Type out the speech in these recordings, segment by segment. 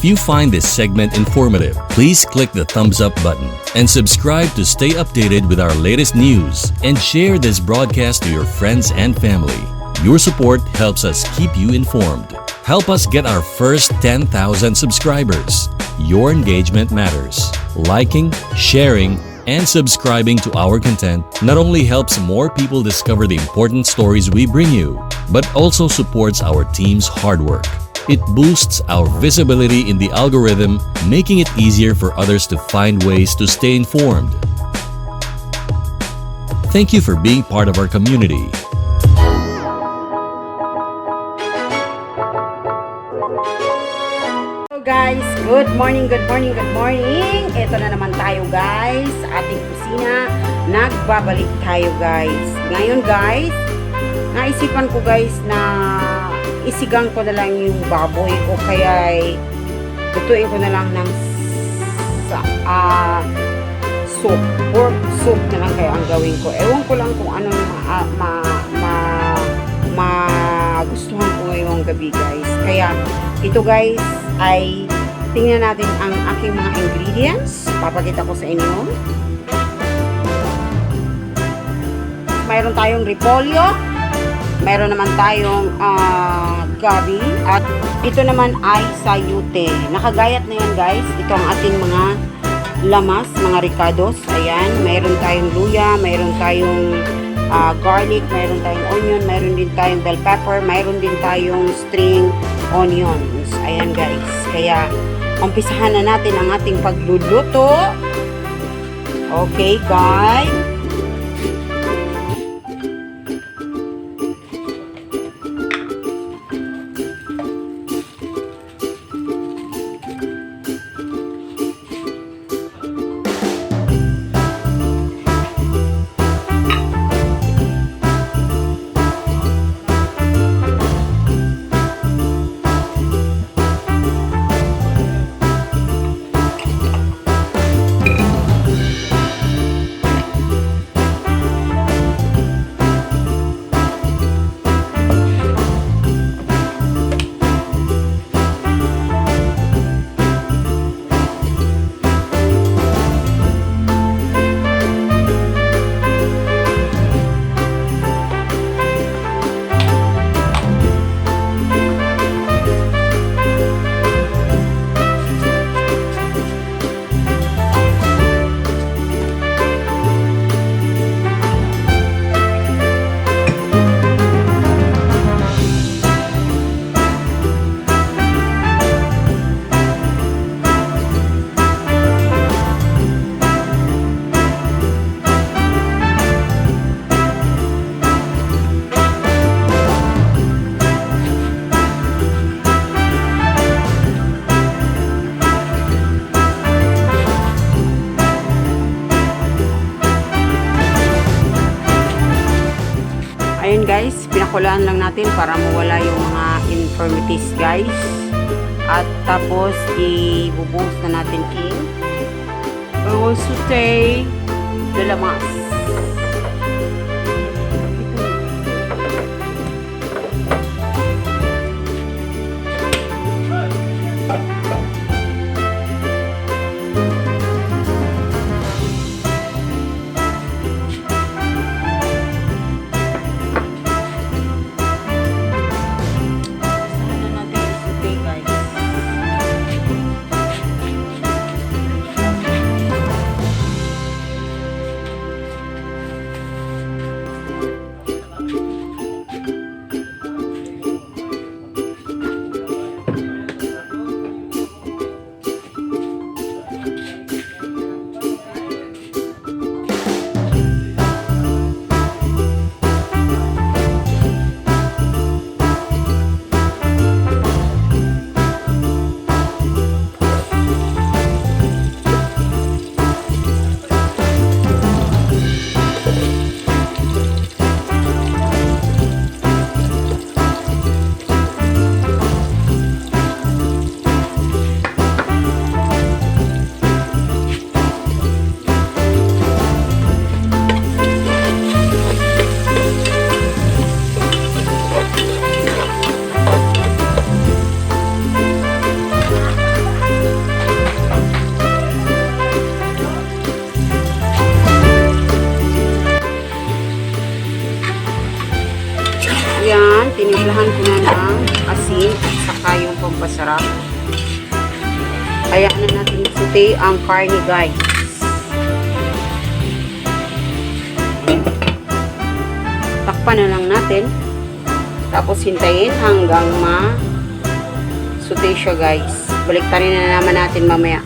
If you find this segment informative, please click the thumbs up button and subscribe to stay updated with our latest news, and share this broadcast to your friends and family. Your support helps us keep you informed. Help us get our first 10,000 subscribers. Your engagement matters. Liking, sharing, and subscribing to our content not only helps more people discover the important stories we bring you, but also supports our team's hard work. It boosts our visibility in the algorithm, making it easier for others to find ways to stay informed. Thank you for being part of our community. Hello guys, good morning. Ito na naman tayo guys sa ating kusina. Nagbabalik tayo guys. Ngayon guys, naisipan ko guys na isigang ko na lang yung baboy o kaya lutuin ko na lang ng soup, pork soup na lang kaya ang gawin ko. Ewan ko lang kung ano magustuhan ko ngayong gabi guys. Kaya ito guys ay tingnan natin ang aking mga ingredients. Papakita ko sa inyo. Mayroon tayong repolyo, mayroon naman tayong gabi, at ito naman ay sayute. Nakagayat na yan guys. Ito ang ating mga lamas, mga ricados. Ayan, mayroon tayong luya, mayroon tayong garlic, mayroon tayong onion, mayroon din tayong bell pepper, mayroon din tayong string onions. Ayan guys, kaya umpisahan na natin ang ating pagluluto. Okay guys, ayun guys, pinakulaan lang natin para mawala yung mga infirmities guys. At tapos ibubuhos na natin I will saute the lamas. tinimplahan ko na ng asin at saka yung pampasarap. Hayaan na natin saute ang karne, guys. Takpan na lang natin. Tapos hintayin hanggang ma-saute siya, guys. Baliktarin na naman natin mamaya.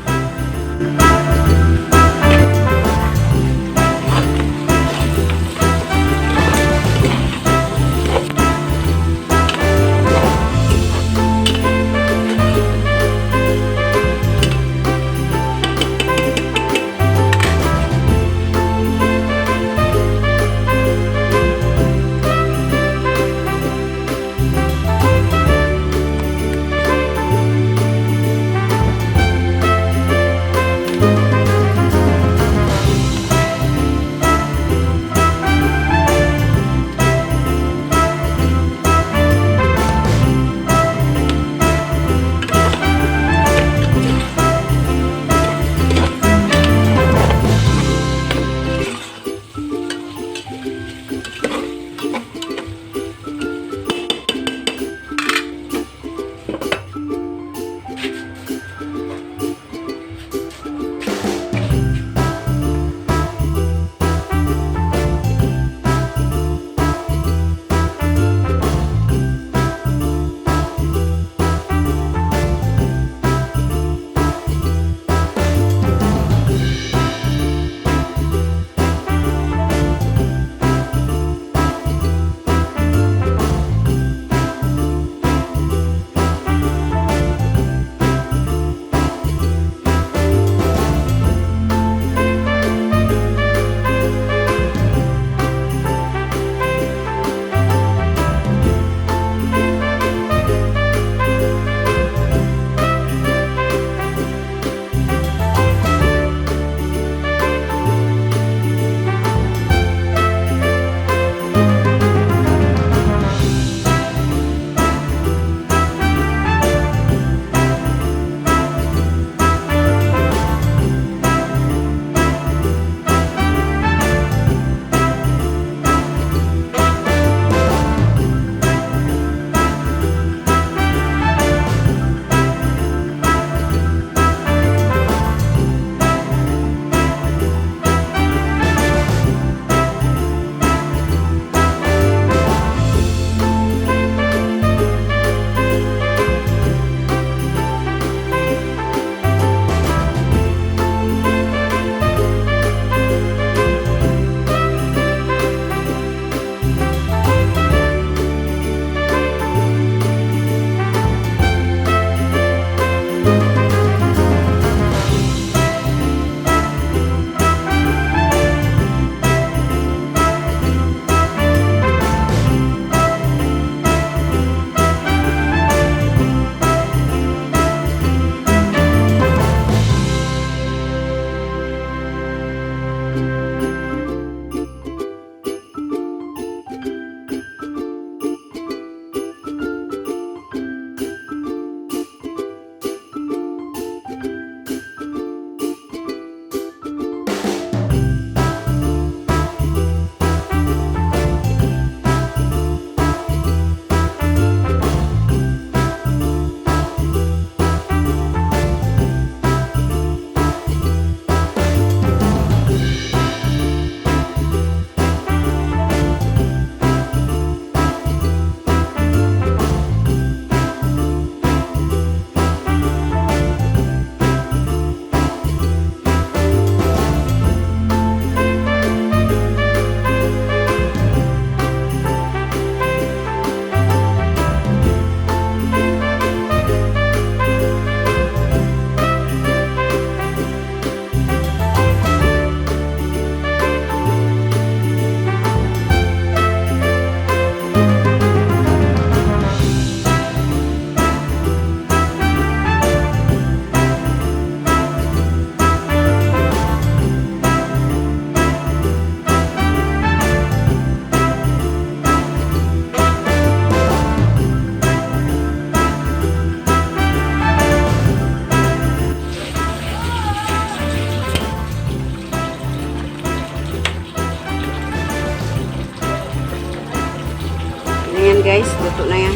guys, luto na yan.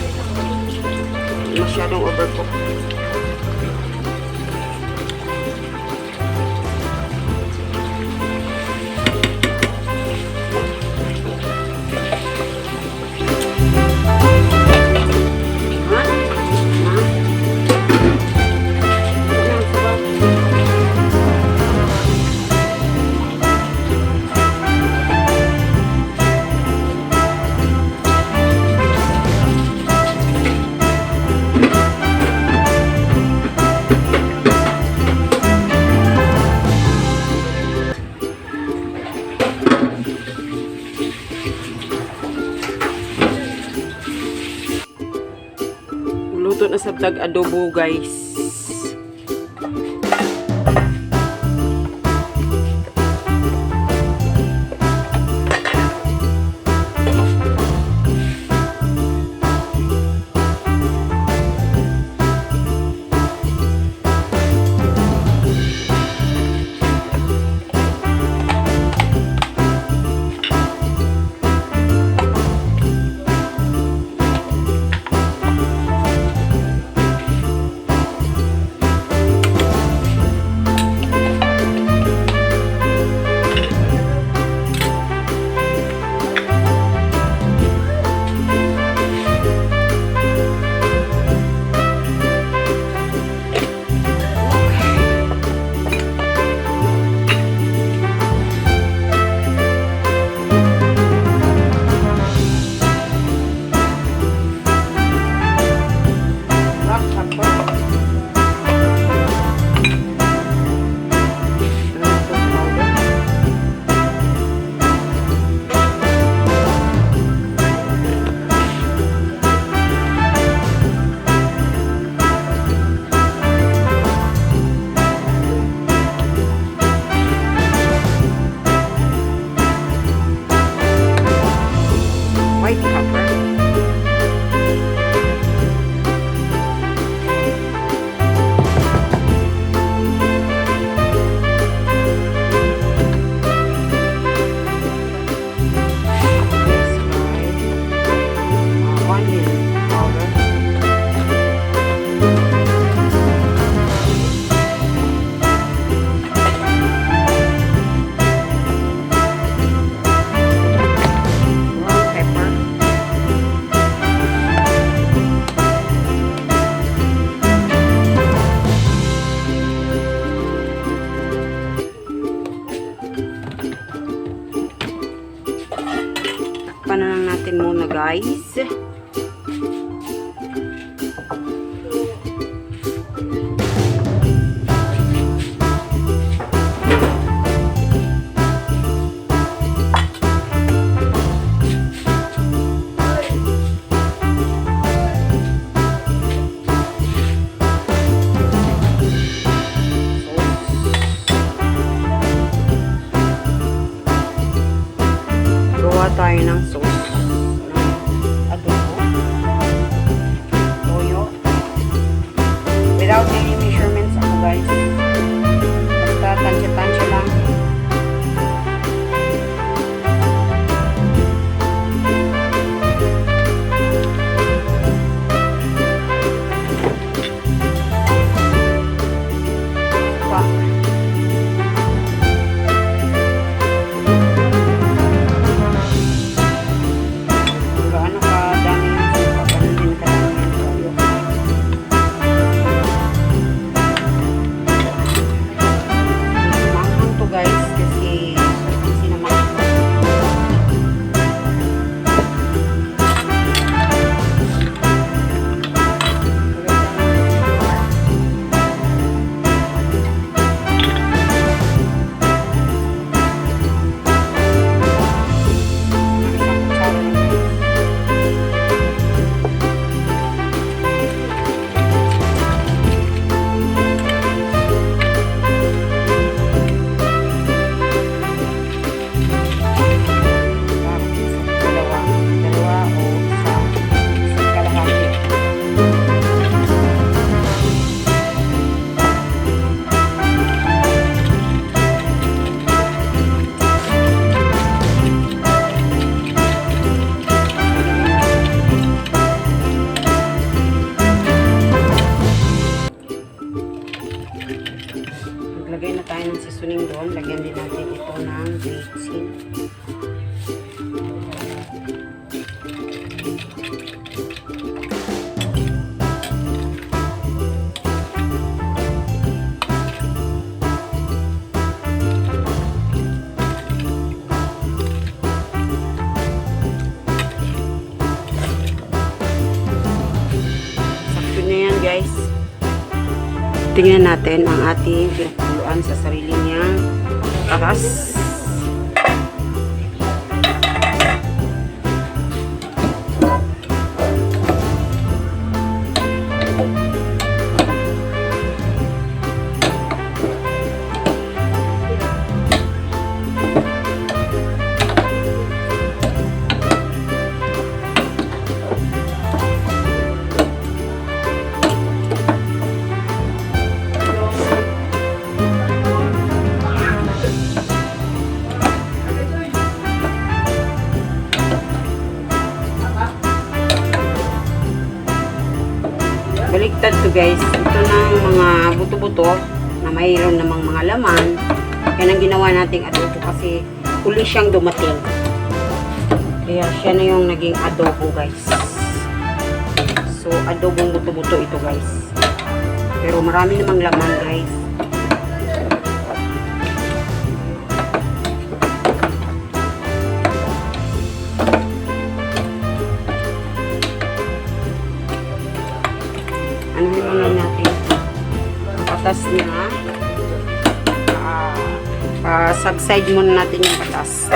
Masyadong overcook. Luto na sa tag adobo, guys. Takpan na lang natin muna, guys. Gawa tayo ng sauce. Adobo. ngayon, lagyan din natin ito ng bitsin. Sakto na yan, guys. Tingnan natin ang ating pinakuluan sa sarili niyang karas. Baliktad to guys. Ito ng mga buto-buto na mayroon namang mga laman. Yan ang ginawa nating adobo kasi uli siyang dumating. Kaya siya na yung naging adobo guys. So adobong buto-buto ito guys. Pero marami namang laman guys. Ano muna natin patas na subside muna natin yung patas.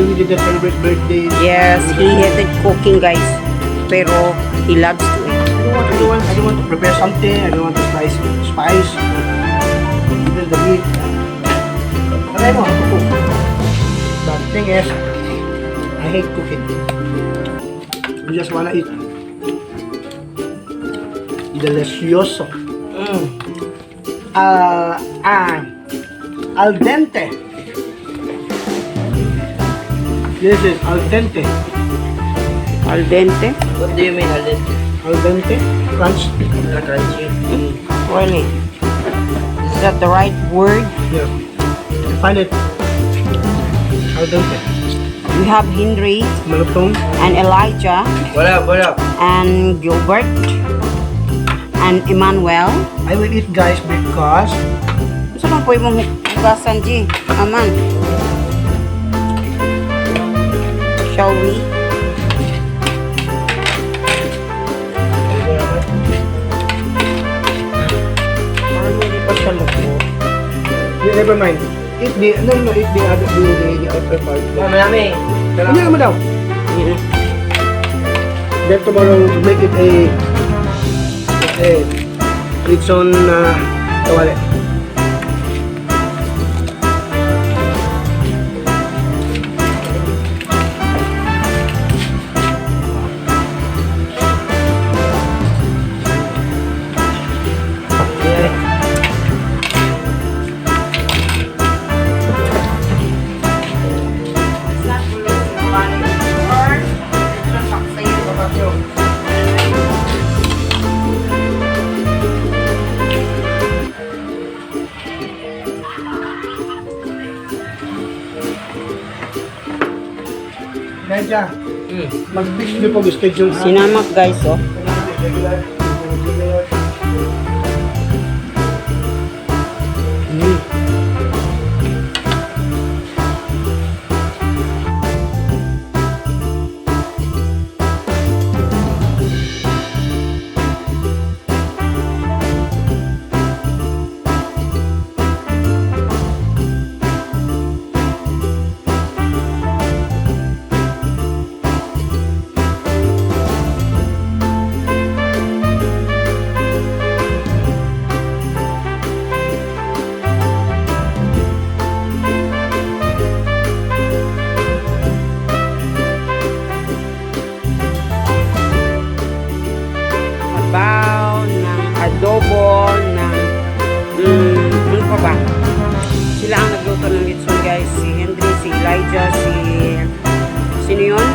we didn't celebrate birthdays. Yes, he hated cooking, guys. Pero he loves to eat. I don't want to prepare something. I don't want to spice. Even the meat. But I know how to cook. But the thing is, I hate cooking. I just wanna eat. Delicioso. Al dente. This is al dente. Al dente? What do you mean, al dente? Al dente. Crunch. Crunchy. Really? Is that the right word? Yeah. Find it. Al dente. We have Henry Malutong. and Elijah What up? and Gilbert and Emmanuel. I will eat, guys, because Gusto lang po yung hugasan, G. Aman. Shall we? Parang hindi pa siya luto. never mind. Eat the eat the outer part. Marami. Hindi naman daw. Then tomorrow make it a lechon kawali. Medya, mag-fix niyo po schedule. Sinamak, guys, oh. Adobo ng ano pa ba? Sila ang nagluto ng lechon, guys. Si Henry, si Elijah, sino yun?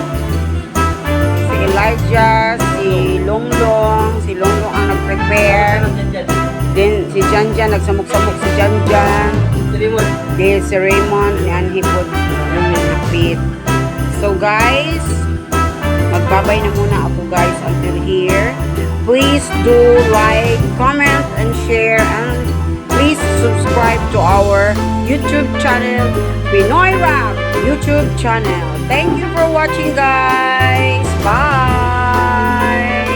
Si Elijah, si Longlong. Si Longlong ang nag-prepare. Then si Janjan, nagsamok-samok si Janjan. Then si Raymond and he put napit. So guys, magbabay na muna ako, guys, until here. Please do like, comment, and share, and please subscribe to our YouTube channel, Pinoy Rap YouTube channel. Thank you for watching, guys. Bye!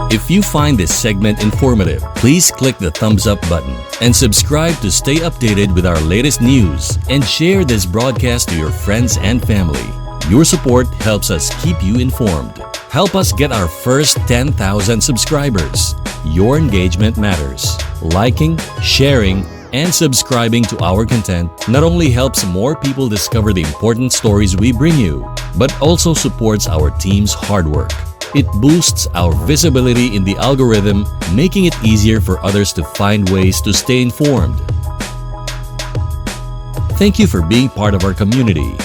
If you find this segment informative, please click the thumbs up button and subscribe to stay updated with our latest news, and share this broadcast to your friends and family. Your support helps us keep you informed. Help us get our first 10,000 subscribers. Your engagement matters. Liking, sharing, and subscribing to our content not only helps more people discover the important stories we bring you, but also supports our team's hard work. It boosts our visibility in the algorithm, making it easier for others to find ways to stay informed. Thank you for being part of our community.